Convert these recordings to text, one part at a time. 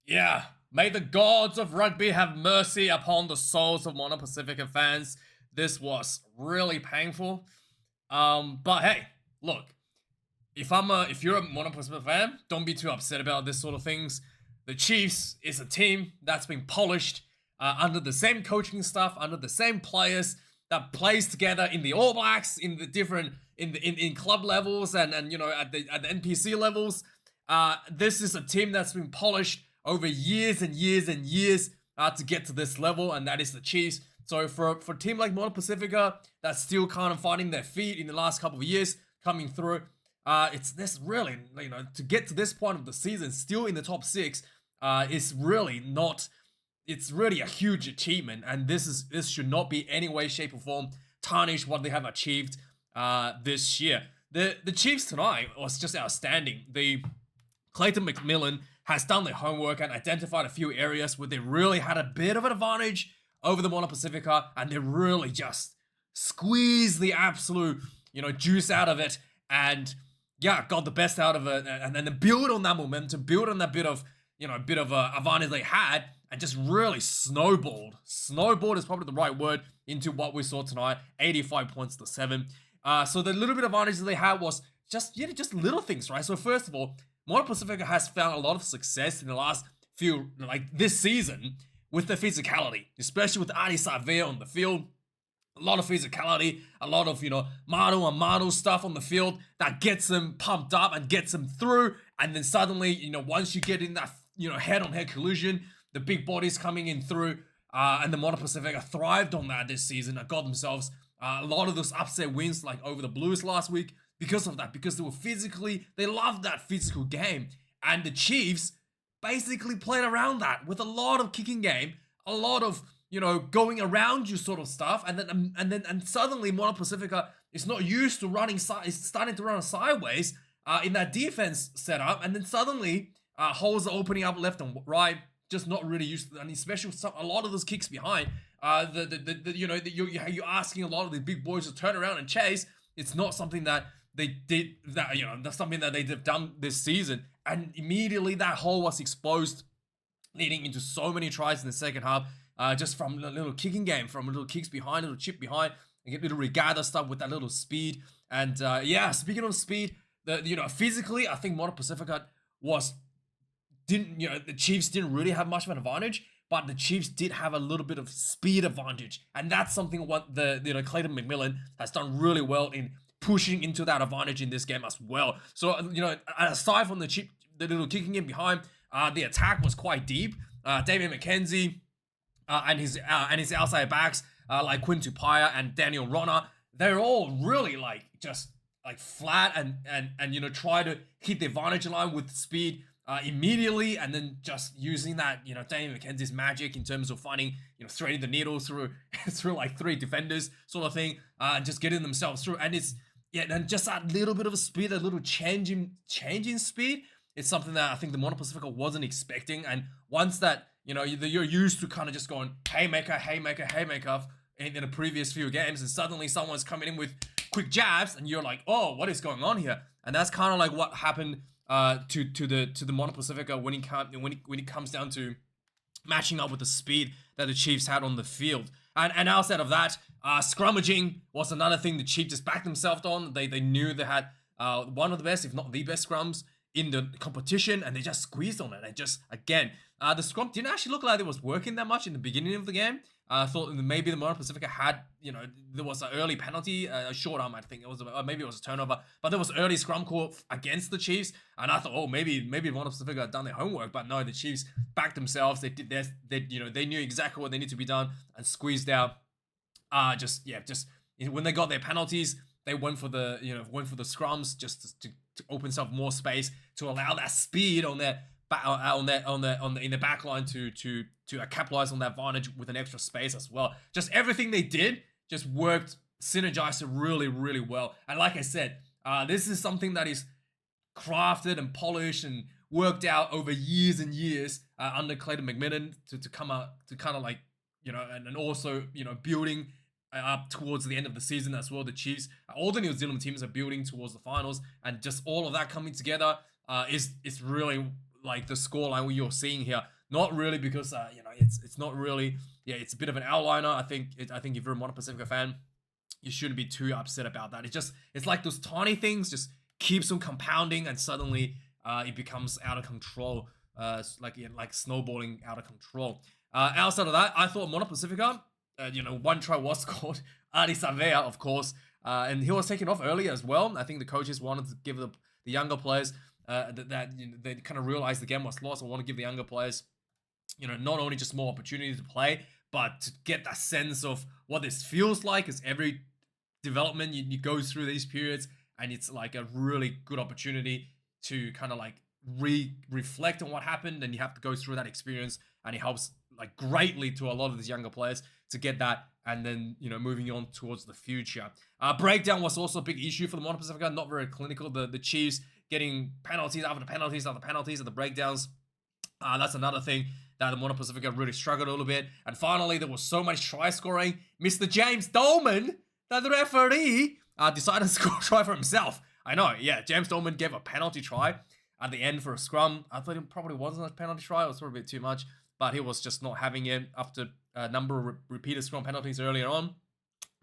Yeah, may the gods of rugby have mercy upon the souls of Moana Pacifica fans. This was really painful. But hey, look, if you're a Moana Pacifica fan, don't be too upset about this sort of things. The Chiefs is a team that's been polished under the same coaching staff, under the same players that plays together in the All Blacks, in the different in club levels and at the NPC levels. This is a team that's been polished over years and years and years to get to this level, and that is the Chiefs. So for a team like Moana Pacifica that's still kind of finding their feet in the last couple of years, coming through, it's this really, to get to this point of the season, still in the top six, is really not. It's really a huge achievement, and this should not be any way, shape, or form tarnish what they have achieved this year. The Chiefs tonight was just outstanding. The Clayton McMillan has done their homework and identified a few areas where they really had a bit of an advantage over the Moana Pacifica, and they really just squeezed the absolute, juice out of it, and yeah, got the best out of it, and then build on that momentum, build on that bit of advantage they had, and just really snowballed. Snowballed is probably the right word into what we saw tonight. 85 points to 7. So the little bit of advantage that they had was just little things, right? So first of all, Moana Pacifica has found a lot of success in the last few, this season, with the physicality, especially with Adi Savea on the field. A lot of physicality, a lot of, mano a mano stuff on the field that gets them pumped up and gets them through. And then suddenly, once you get in that, head-on-head collision, the big bodies coming in through, and the Moana Pacifica thrived on that this season and got themselves a lot of those upset wins, like over the Blues last week, because of that, because they loved that physical game. And the Chiefs basically played around that with a lot of kicking game, a lot of, going around you sort of stuff, and then suddenly Moana Pacifica is not used to running, is starting to run sideways in that defense setup, and then suddenly holes are opening up left and right, just not really used to, and especially with a lot of those kicks behind, you're asking a lot of the big boys to turn around and chase. It's not something that they did, that's something that they've done this season, and immediately that hole was exposed, leading into so many tries in the second half. Just from a little kicking game, from little kicks behind, little chip behind, and get little regatta stuff with that little speed. And speaking of speed, physically, I think Moana Pacifica the Chiefs didn't really have much of an advantage, but the Chiefs did have a little bit of speed advantage, and that's something what the Clayton McMillan has done really well in pushing into that advantage in this game as well. So aside from the little kicking game behind, the attack was quite deep. David McKenzie. And his outside backs like Quinn Tupaia and Daniel Rona, they're all really just flat and try to hit the advantage line with speed immediately, and then just using that Daniel McKenzie's magic in terms of finding threading the needle through through three defenders sort of thing, and just getting themselves through. And and just that little bit of a speed, a little change in speed. It's something that I think the Moana Pacifica wasn't expecting, and once that you're used to kind of just going haymaker in the previous few games, and suddenly someone's coming in with quick jabs, and you're like, oh, what is going on here? And that's kind of like what happened to the Moana Pacifica when it comes down to matching up with the speed that the Chiefs had on the field. And outside of that, scrummaging was another thing the Chiefs just backed themselves on. They knew they had one of the best, if not the best, scrums in the competition, and they just squeezed on it. And just, again, the scrum didn't actually look like it was working that much in the beginning of the game. I thought maybe the Moana Pacifica had, there was an early penalty, a short arm, I think it was, maybe it was a turnover, but there was early scrum call against the Chiefs, and I thought, oh, maybe Moana Pacifica had done their homework, but no, the Chiefs backed themselves. They did they knew exactly what they need to be done and squeezed out. Just when they got their penalties, they went for the scrums just to open up more space to allow that speed on their in the back line to capitalize on that advantage with an extra space as well. Just everything they did just worked, synergized really, really well. And like I said, this is something that is crafted and polished and worked out over years and years under Clayton McMillan to come out to kind of and also building up towards the end of the season as well. The Chiefs, all the New Zealand teams are building towards the finals, and just all of that coming together is really the scoreline you're seeing here. Not really because it's not really, it's a bit of an outliner. I think if you're a Moana Pacifica fan, you shouldn't be too upset about that. It's like those tiny things just keeps on compounding, and suddenly it becomes out of control. Like snowballing out of control. Outside of that, I thought Moana Pacifica, one try was scored. Ari Savea, of course, and he was taken off earlier as well. I think the coaches wanted to give the younger players they kind of realized the game was lost. I want to give the younger players, not only just more opportunities to play, but to get that sense of what this feels like. As every development you go through these periods, and it's like a really good opportunity to kind of like reflect on what happened, and you have to go through that experience, and it helps like greatly to a lot of these younger players to get that, and then moving on towards the future. Breakdown was also a big issue for the Moana Pacifica. Not very clinical. The Chiefs getting penalties after penalties after penalties at the breakdowns. That's another thing that the Moana Pacifica really struggled a little bit. And finally, there was so much try scoring. Mr. James Dolman, the referee, decided to score a try for himself. I know, yeah, James Dolman gave a penalty try at the end for a scrum. I thought it probably wasn't a penalty try. It was probably a bit too much, but he was just not having it after a number of repeated scrum penalties earlier on.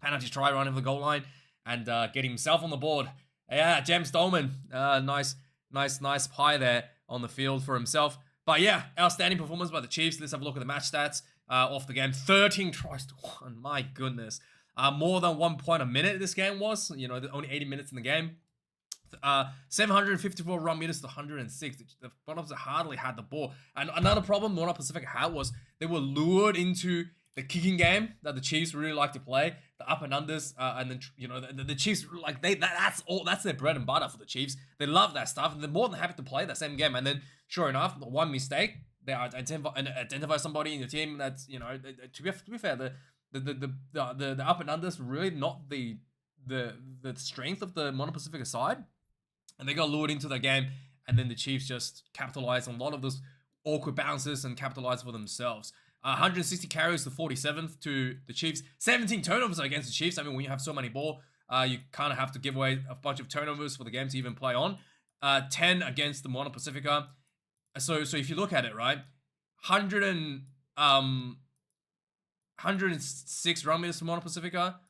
Penalty try running for the goal line and getting himself on the board. Yeah, James Dolman, nice pie there on the field for himself. But yeah, outstanding performance by the Chiefs. Let's have a look at the match stats off the game. 13 tries to 1. My goodness. More than 1 point a minute this game was. Only 80 minutes in the game. 754 run meters to 106. The Bottoms hardly had the ball. And another problem Moana Pacifica had was they were lured into the kicking game that the Chiefs really like to play, the up and unders, and then the Chiefs that's their bread and butter for the Chiefs. They love that stuff, and they're more than happy to play that same game. And then, sure enough, one mistake, they identify somebody in the team that's to be fair, the up and unders really not the strength of the Moana Pacifica side, and they got lured into the game, and then the Chiefs just capitalized on a lot of those awkward bounces and capitalized for themselves. 160 carries to 47th to the Chiefs. 17 turnovers against the Chiefs. I mean, when you have so many ball, you kind of have to give away a bunch of turnovers for the game to even play on. 10 against the Moana Pacifica. So if you look at it, right, 106 run meters to Moana Pacifica,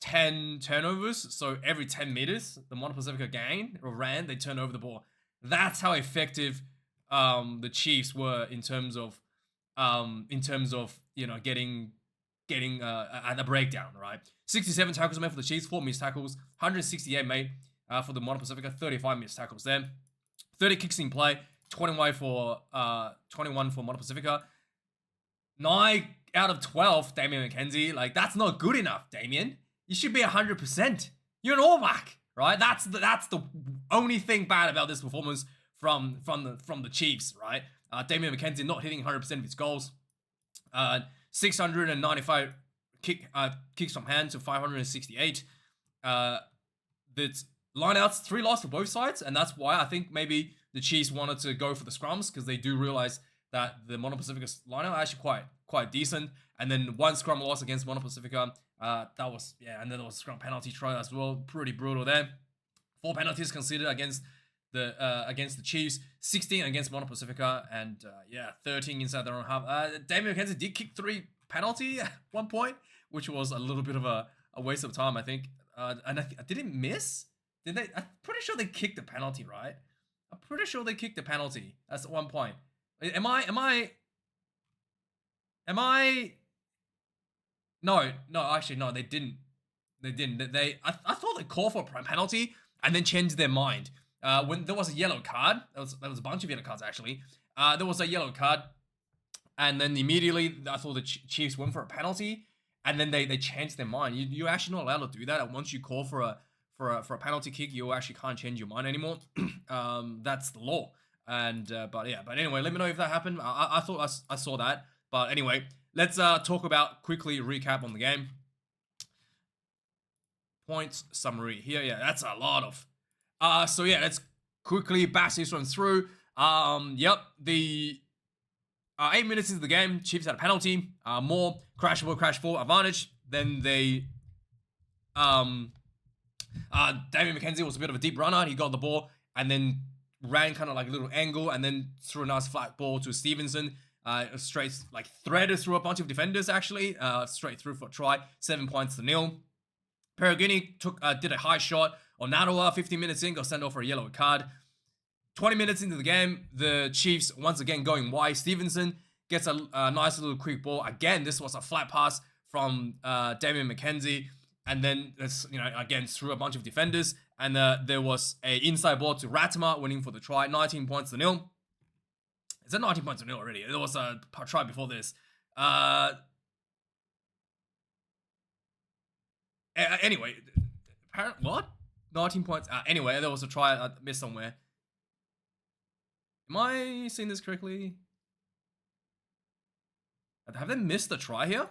10 turnovers. So every 10 meters, the Moana Pacifica gain or ran, they turn over the ball. That's how effective the Chiefs were in terms of getting at the breakdown, right? 67 tackles made for the Chiefs, 4 missed tackles, 168 made for the Moana Pacifica, 35 missed tackles there. 30 kicks in play, 21 for Moana Pacifica. 9 out of 12, Damian McKenzie. Like, that's not good enough, Damian. You should be 100%. You're an All Black, right? That's the only thing bad about this performance from the Chiefs, right? Damian McKenzie not hitting 100% of his goals. 695 kicks from hand to 568. The lineouts, 3 lost for both sides, and that's why I think maybe the Chiefs wanted to go for the scrums, because they do realize that the Moana Pacifica lineout are actually quite decent. And then 1 scrum loss against Moana Pacifica. And then there was a scrum penalty try as well. Pretty brutal there. 4 penalties considered against the Chiefs, 16 against Moana Pacifica, and 13 inside their own half. Damian McKenzie did kick 3 penalty at one point, which was a little bit of a waste of time, I think. And did it miss? Did they? I'm pretty sure they kicked the penalty, right? I'm pretty sure they kicked the penalty. That's at one point. Am I? No, actually, no, they didn't. They didn't. I thought they called for a penalty and then changed their mind. When there was a yellow card, there was a bunch of yellow cards actually. There was a yellow card, and then immediately I thought the Chiefs went for a penalty, and then they changed their mind. You're actually not allowed to do that. And once you call for a penalty kick, you actually can't change your mind anymore. That's the law. And but anyway, let me know if that happened. I thought I saw that, but anyway, let's talk about quickly recap on the game. Points summary here. Yeah, that's a lot of. Let's quickly bash this one through. The 8 minutes into the game, Chiefs had a penalty. More crash ball advantage. Then they Damian McKenzie was a bit of a deep runner. He got the ball and then ran kind of like a little angle and then threw a nice flat ball to Stevenson. straight like threaded through a bunch of defenders actually, straight through for a try, 7-0. Peregrine did a high shot on Narawa. 15 minutes in, got sent off for a yellow card. 20 minutes into the game, the Chiefs once again going wide. Stevenson gets a nice little quick ball. Again, this was a flat pass from Damian McKenzie, and then again through a bunch of defenders, and there was a inside ball to Ratima, winning for the try. 19-0. Is that 19-0 already? There was a try before this. Anyway, what? 19 points. Anyway, there was a try I missed somewhere. Am I seeing this correctly? Have they missed the try here?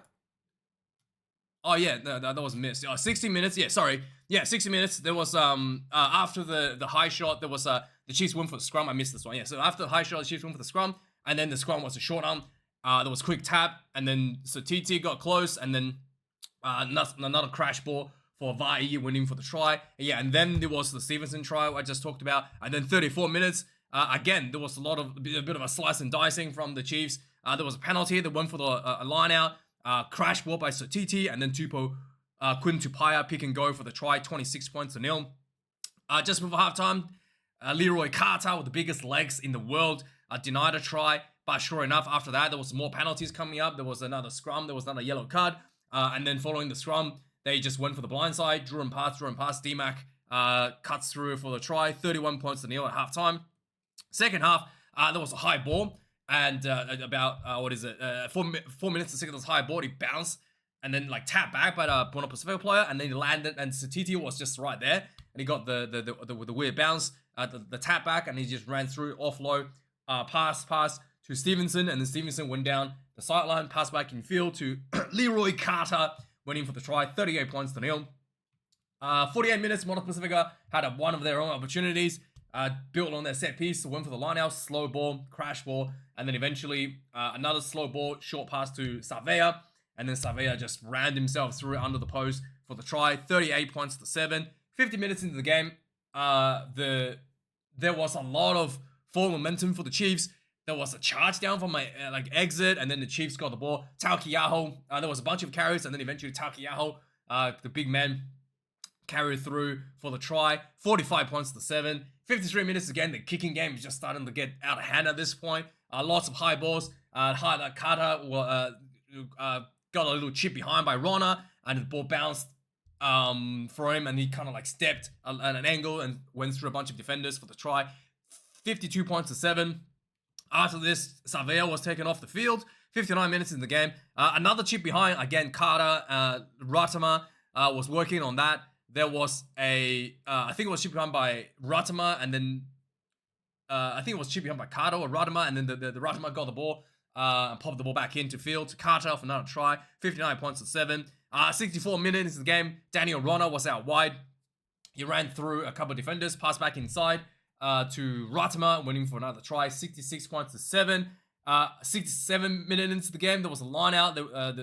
Oh yeah, no, that was missed. 60 minutes. Yeah, sorry. Yeah, 60 minutes. There was after the high shot, there was the Chiefs win for the scrum. I missed this one. Yeah, so after the high shot, the Chiefs win for the scrum, and then the scrum was a short arm. There was quick tap, and then so TT got close, and then another crash ball for Vai winning for the try. Yeah, and then there was the Stevenson try I just talked about, and then 34 minutes. Again, there was a bit of a slice and dicing from the Chiefs. There was a penalty that went for the line out. Crash ball by Sotiti, and then Tupou Quinn Tupaya pick and go for the try. 26-0. Just before halftime, Leroy Carter with the biggest legs in the world denied a try. But sure enough, after that, there was more penalties coming up. There was another scrum. There was another yellow card. And then following the scrum, they just went for the blind side. Drew and pass. D-Mac cuts through for the try. 31-0 at halftime. Second half, there was a high ball. And about, 4 minutes and seconds high ball, he bounced. And then like tapped back by the Moana Pacifica player. And then he landed. And Satiti was just right there. And he got the weird bounce. The tap back. And he just ran through offload. Pass to Stevenson. And then Stevenson went down the sideline. Pass back in field to Leroy Carter. Winning for the try. 38-0. 48 minutes. Moana Pacifica had one of their own opportunities. Built on their set piece. Went for the line out. Slow ball. Crash ball. And then eventually another slow ball. Short pass to Savea. And then Savea just ran himself through under the post for the try. 38-7. 50 minutes into the game. There was a lot of forward momentum for the Chiefs. There was a charge down from my exit, and then the Chiefs got the ball. Taukiaho, there was a bunch of carries, and then eventually Taukiaho, the big man, carried through for the try. 45-7. 53 minutes again. The kicking game is just starting to get out of hand at this point. Lots of high balls. Carter got a little chip behind by Rona, and the ball bounced for him, and he kind of stepped at an angle and went through a bunch of defenders for the try. 52-7. After this, Savea was taken off the field. 59 minutes in the game. Another chip behind. Again, Carter, Ratama was working on that. There was I think it was chip behind by Ratama, and then I think it was chip behind by Carter or Ratama, and then the Ratama got the ball and popped the ball back into field to Carter for another try. 59-7. 64 minutes into the game. Daniel Rona was out wide. He ran through a couple of defenders, passed back inside to Ratama, winning for another try. 66-7. 67 minutes into the game, there was a line out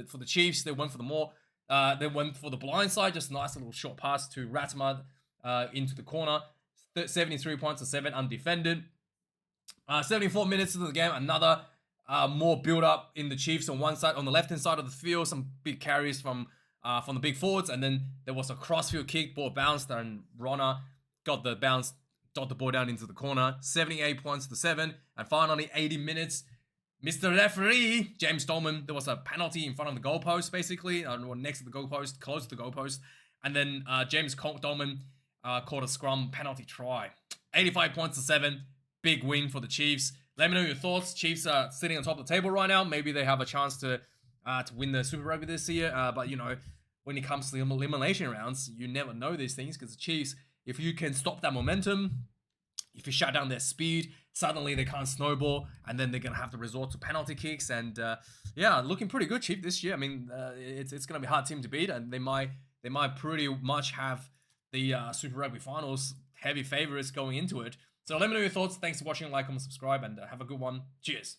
for the Chiefs. They went for the more. They went for the blind side, just a nice little short pass to Ratama into the corner. 73-7 undefended. 74 minutes into the game, another more build up in the Chiefs on one side, on the left hand side of the field. Some big carries from the big forwards, and then there was a crossfield kick, ball bounced, and Rona got the bounce, dot the ball down into the corner. 78-7, and finally 80 minutes. Mr. Referee, James Dolman, there was a penalty in front of the goalpost, basically, or next to the goalpost, close to the goalpost, and then James Dolman caught a scrum penalty try. 85-7, big win for the Chiefs. Let me know your thoughts. Chiefs are sitting on top of the table right now. Maybe they have a chance to win the Super Rugby this year, but when it comes to the elimination rounds, you never know these things, because the Chiefs, if you can stop that momentum, if you shut down their speed, suddenly they can't snowball, and then they're going to have to resort to penalty kicks. And yeah, looking pretty good, Chief, this year. I mean, it's going to be a hard team to beat, and they might pretty much have the Super Rugby Finals heavy favorites going into it. So let me know your thoughts. Thanks for watching, like, comment, subscribe, and have a good one. Cheers.